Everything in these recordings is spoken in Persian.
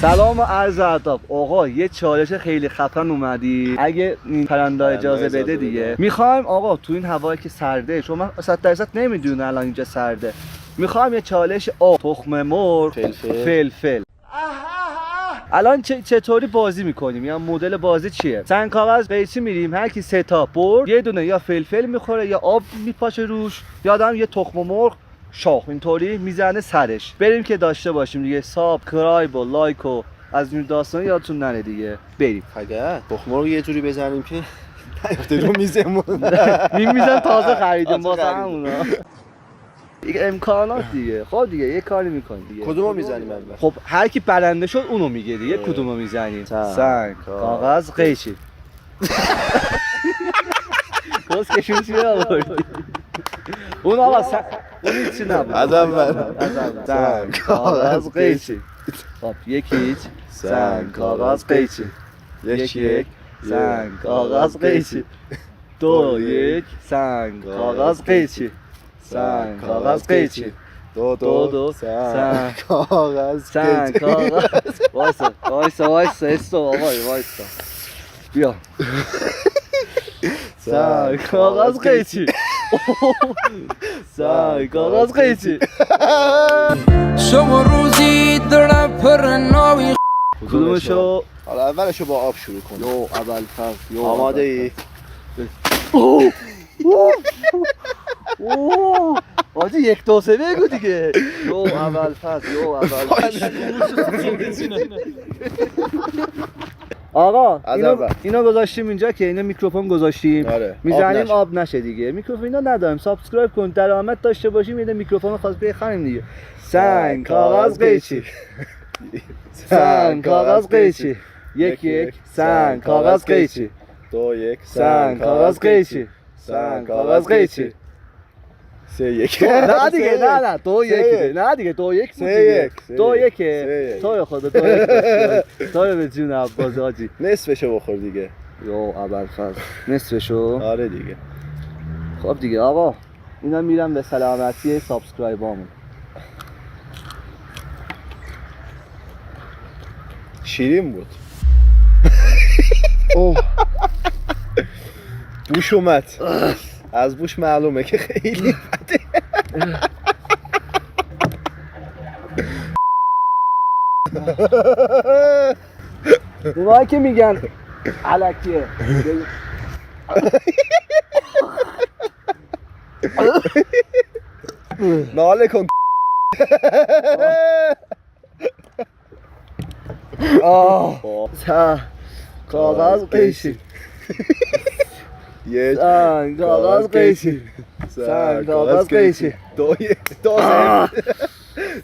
سلام و عرض ادب. آقا یه چالش خیلی خفن اومدی، اگه این پرنده اجازه بده دیگه میخوایم آقا تو این هوایی که سرده، چون من 100% نمیدونم الان اینجا سرده، میخوایم یه چالش تخم مرغ فلفل. الان چطوری بازی میکنیم؟ یا مدل بازی چیه؟ سنگ کاغذ قیچی میریم، هر کی سه تا برد یه دونه یا فلفل میخوره یا آب میپاشه روش، یا آدم یه تخم مرغ شاخ اینطوری میزنه سرش. بریم که داشته باشیم دیگه. سابسکرایب و لایک و از این داستان یادتون نره دیگه. بریم. اگه تخم مرغ یه جوری بزنیم که نیفته رو میزمون. میزن تازه خریدیم واسه همونا. امکانات دیگه. خب دیگه یه کاری میکنیم دیگه. کدومو میزنیم اول؟ خب هر کی برنده شد اونو میگه دیگه. کدومو میزنیم؟ سنگ کاغذ قیچی. باز کشون چیه آوردی؟ اون آقا اون چی نبود. از اول سنگ کاغذ قیچی. خب یکی سنگ کاغذ قیچی. یک سنگ کاغذ قیچی. دو یک سنگ کاغذ قیچی. سنگ کاغذ قیچی. دو سنگ کاغذ وایسا استو آقای وایسا. بیا سنگ کاغذ قیچی. سنگ کاغذ قیچی. شما روزی دلم پر ناوی. کدومشو؟ حالا اولشو با آب شروع کن. یو اول فرض. آماده ای؟ آجی یک دو سه بگو دیگه. یو اول فصل. یو اول آقا اینو گذاشتیم اینجا که اینو میکروفون گذاشتیم. میزنیم آب نشه دیگه. میکروفون اینا نداریم. سابسکرایب کن درآمد داشته باشیم. یه میکروفون خاص بخریم دیگه. سنگ کاغذ قیچی. سنگ کاغذ قیچی. یک سنگ کاغذ قیچی. دو یک سنگ کاغذ قیچی. سنگ کاغذ قیچی. سه یک. نه دیگه نه دو یک. نه دیگه دو یک. دو یک. تو خدا تو به جون عباس حاجی. نصفشو بخور دیگه. یو اول فصل نصفشو. آره دیگه. خب دیگه آقا اینا میرم به سلامتی سابسکرایبامون. شیرین بود. بوش اومد. از بوش معلومه که خیلی بده. اونایی که میگن الکیه ناله کن. کاغذ قیچی. سنگ کاغذ قیچی. سنگ کاغذ قیچی. دو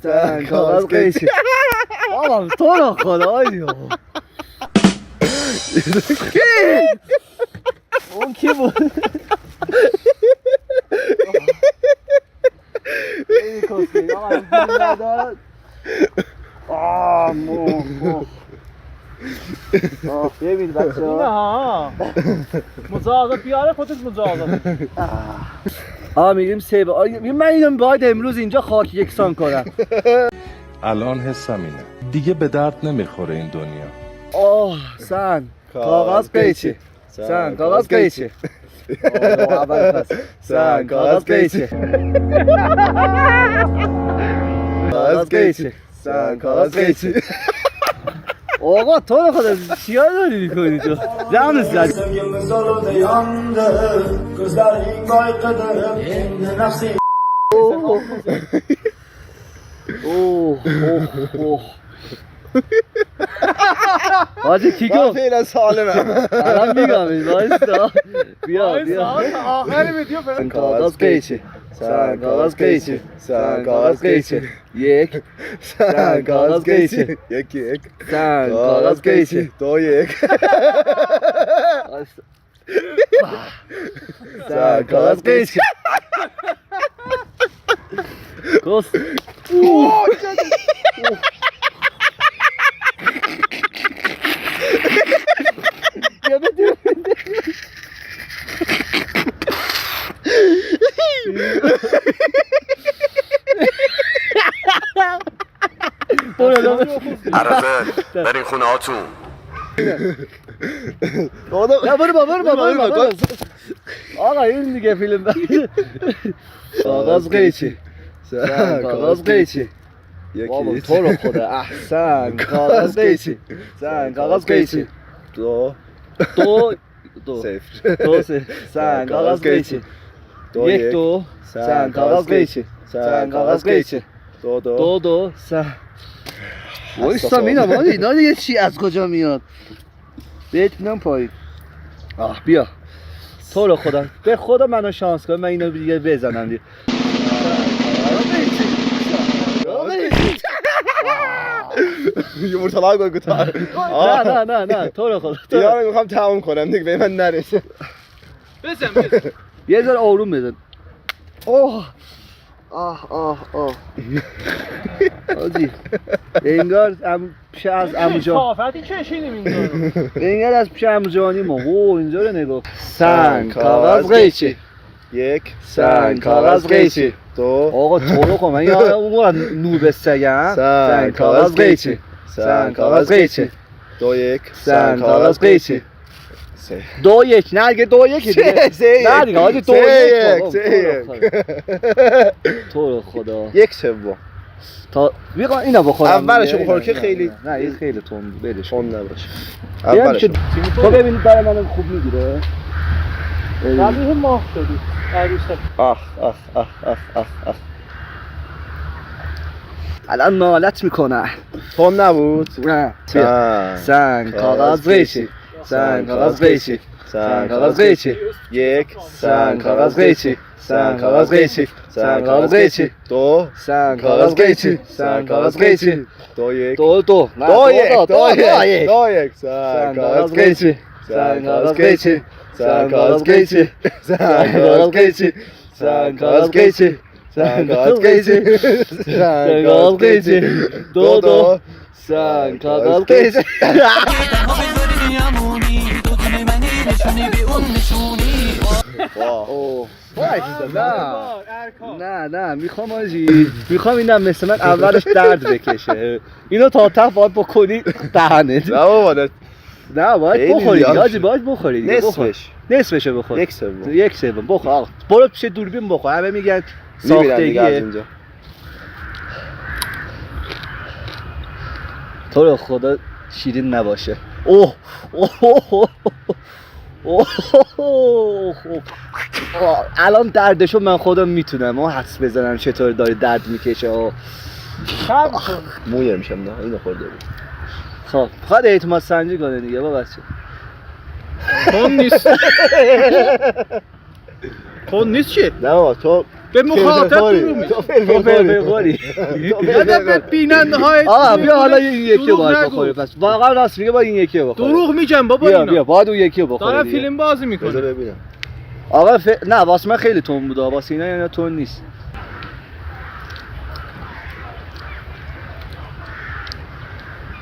سنگ کاغذ قیچی. آقا تو رو خدایی. اون کی بود؟ این کسکی آقا این ندارد. ببین بچه ها مزاقه بیاره خودش مزاقه. میگیم سیبه. من اینو باید امروز اینجا خاک یکسان کنم. الان حسم اینه دیگه به درد نمیخوره این دنیا. سنگ کاغذ قیچی. سنگ کاغذ قیچی. اول پس سنگ کاغذ قیچی. کاغذ قیچی. سنگ کاغذ قیچی. آقا تو رو خدا چیا داری میکنی تو؟ جمع زدی. حاجی کی گفت؟ فعلا سالمم. الان میگم وایستا. بیا آخر ویدیو فعلا کاغذ قیچی. سنگ کاغذ قیچی. سنگ کاغذ قیچی. یک سنگ کاغذ قیچی. یک سنگ کاغذ قیچی. دو یک سنگ کاغذ قیچی. کس یا بده برو عرضه برین خونه هاتون. یا برو با آقا این دیگه فیلم کاغذ قیچی کاغذ قیچی بابا تو رو خدا احسن کاغذ قیچی سن کاغذ قیچی دو صفر دو سن کاغذ قیچی یک دو سن کاغذ قیچی سن کاغذ قیچی دو سن وایستا میدم اینا دیگه چی از کجا میاد بهتونم پایین بیا تو رو خدا به خدا منو شانس کن من اینو دیگه بزنم دیگه یورتلا گل گتار نه تو رو خدا اینا رو میخوام تموم کنم دیگه به من نرسه بزن یه ذره آروم بزن اوه آجی انگار پیش از عموجان کافرتی چشینیم اینجا انگار از پیش عموجانی ما اینجا رو نگاه سن کاغذ قیچی یک سن کاغذ قیچی دو آقا تو رو خب من یا اون نوب سگم سن کاغذ قیچی سن کاغذ قیچی دو یک سن کاغذ قیچی سه دو یک نه دیگه دو یکی دیگه نه دیگه حاجی دو یک تو رو خدا یک سوم تا بیا اینا بخورم اولشو بخور که خیلی نه این خیلی تند بلش تون نباشه اولش تو ببینید برای من خوب میگیره قبیه ماه شدی الان نالت میکنه تون نبود نه سن کاغذ قیچی سن کاغذ قیچی سن کاغذ قیچی یک سن کاغذ قیچی سن کاغذ قیچی سن کاغذ قیچی دو سن کاغذ قیچی سن کاغذ قیچی دو یک دو یک سن کاغذ قیچی سن کاغذ قیچی سن کاغذ قیچی سن کاغذ قیچی سن کاغذ قیچی سن کاغذ قیچی سن کاغذ قیچی دو سن کاغذ قیچی نه میخوام میخوام اینم مثل من اولش درد بکشه اینو تا ته باید بکنی دهنت نه باید بخوری حاجی باید بخوری نصفشو بخور یک سوم بخور برو پیش دوربین بخور همه میگن ساختگیه تو رو خدا شیرین نباشه الان دردشو من خودم میتونم حدس بزنم چطور داره درد میکشه مویه میشم نه اینو خورده بود خب خواهد اعتماد سنجی کنه دیگه با بچه تون نیست تون نیست چی؟ نه بابا تو به مخاطب درو میگی تو بخوری به بیننده های بیا حالا این یکی باید بخوری پس واقعا راست میگه باید این یکی بخوری دروغ میگم بابا اینا بیا باید اون یکی بخوری دارم فیلم بازی میکنه ببینم آقا نه واسه من خیلی تون بوده واسه اینا یعنی تون نیست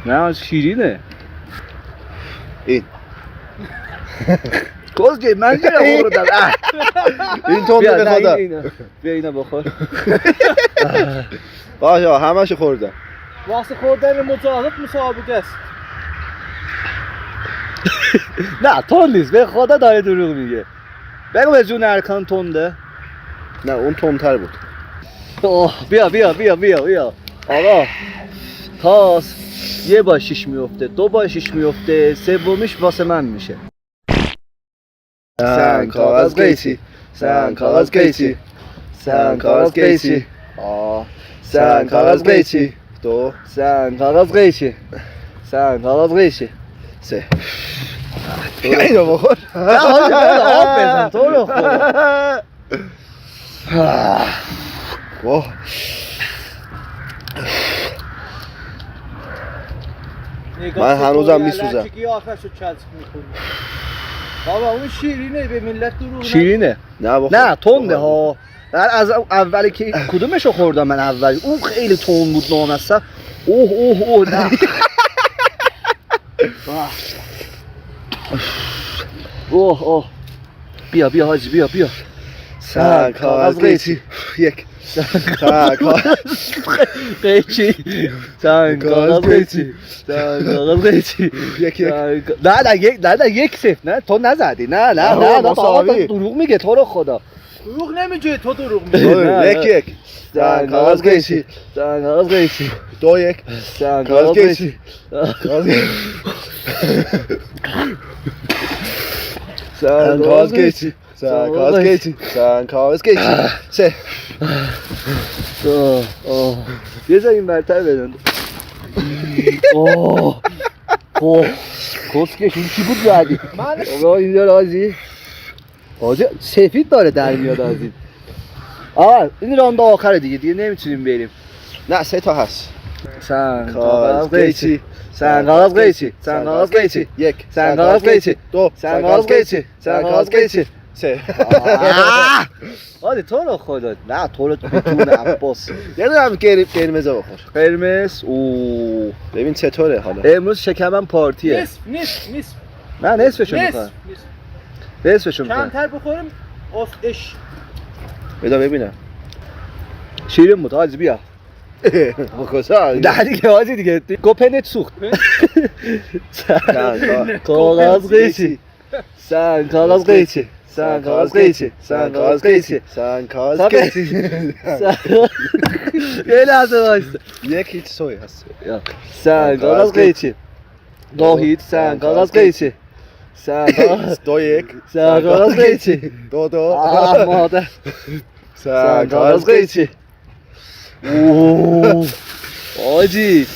نه شیرینه این کوزگی من چرا خوردم این تون به خدا بیا اینا بخور باشه همه‌شو خوردم واسه خوردن مجازات مسابقه است نه تون نیست به خدا داره دروغ میگه بگو به جون ارکان تنده نه اون تندتر بود بیا آقا تاس یه با شیش میفته دو با شیش میفته سومیش واسه من میشه سن کاغذ قیچی سن کاغذ قیچی سن کاغذ قیچی سن کاغذ قیچی دو سن کاغذ قیچی سن کاغذ قیچی سه اینو بخور نه حاجی آب بزن تو رو خدا واه من هنوزم میسوزم بابا اون شیرینه به ملت دروغ شیرینه نه تنده ها از اولی که کدومشو خوردم من اولی اون خیلی تند بود نامستم اوه نه بیا حاجی بیا سنگ کاغذ قیچی یک سنگ کاغذ قیچی سنگ کاغذ قیچی سنگ کاغذ قیچی یک نه یک صفر نه تو نزدی نه مساوی. دروغ میگه تو رو خدا دروغ نمیگه تو دروغ میگی. یک سنگ کاغذ قیچی سنگ کاغذ قیچی دو یک سنگ کاغذ کاغذ قیچی قیچی سنگ کاغذ قیچی سنگ کاغذ قیچی سنگ کاغذ قیچی سه یه جا این برتر بدن کسکش این چی بود زدی؟ آقا اینجا رازی آجا سفید داره در میاد از این آقا این راند آخره دیگه نمیتونیم بریم نه سه تا هست سنگ کاغذ قیچی سنگ کاغذ قیچی سنگ کاغذ قیچی یک سنگ کاغذ قیچی دو سنگ کاغذ قیچی سنگ کاغذ قیچی سه آره تو رو خدا نه تو رو بتون عباس یه دونه هم قرمز بخور قرمز اوه ببین چطوره حالا امروز شکمم پارتیه نیست نه نصفشو میخوام نصفشو میخوام کمتر بخوریم اش بدا ببینم شیرین بود حاج بیا کجا نه دیگه حاجی دیگه گپنت سوخت کاغذ قیچی سنگ کاغذ قیچی سنگ کاغذ قیچی سنگ کاغذ قیچی سنگ کاغذ قیچی یه لحظه وایستا یک هیچ سوی هست سنگ کاغذ قیچی دو هیچ سنگ کاغذ قیچی سنگ دو یک سنگ کاغذ قیچی دو آه مادر سنگ کاغذ قیچی اوه آجی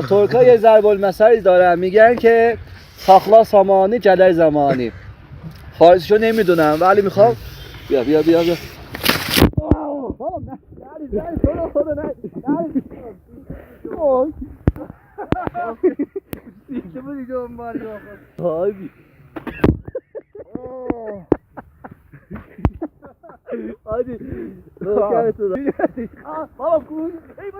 ترکا یه ضرب المثلی دارن میگن که ساخلا سامانی جدر زمانی فارسیشو نمیدونم ولی میخوام بیا آجی بابا کون ای